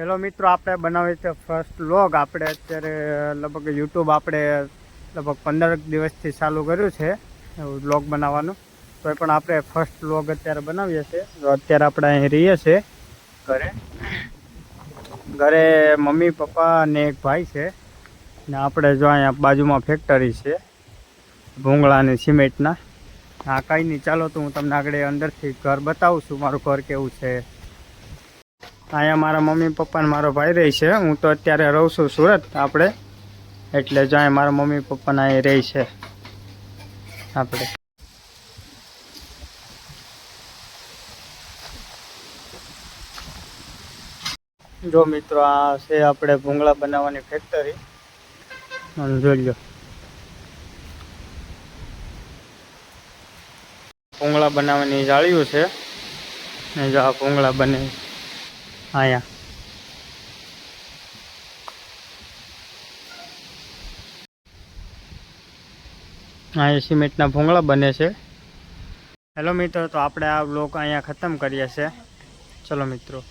Hello મિત્રો, આપણે બનાવીએ છીએ ફર્સ્ટ વ્લોગ. આપણે અત્યારે લગભગ યુટ્યુબ આપણે લગભગ 15 દિવસથી ચાલુ કર્યું છે વ્લોગ બનાવવાનું. તો પણ આપણે ફર્સ્ટ વ્લોગ અત્યારે બનાવીએ છીએ. તો અત્યારે આપણે અહીં રહીએ છીએ ઘરે મમ્મી પપ્પા અને એક ભાઈ છે ને આપણે જો અહીંયા બાજુમાં ફેક્ટરી છે ભૂંગળાની સિમેન્ટના. હા કંઈ નહીં, ચાલો તો હું તમને આગળ અંદરથી ઘર બતાવું છું મારું ઘર કેવું છે. અહીંયા મારા મમ્મી પપ્પા ને મારો ભાઈ રહે છે. હું તો અત્યારે રહું છું સુરત આપણે, એટલે જો અહીંયા મારા મમ્મી પપ્પાને અહીં રહે છે આપણે. જો મિત્રો, આ છે આપણે ભૂંગળા બનાવવાની ફેક્ટરી. જોઈ લો, ભૂંગળા બનાવવાની જાળીઓ છે ને જો આ ભૂંગળા બને અહીંયા. અહીંયા સિમેન્ટના ભૂંગળા બને છે. હેલો મિત્રો, તો આપણે આ બ્લોગ અહીંયા ખતમ કરીએ છીએ. ચલો મિત્રો.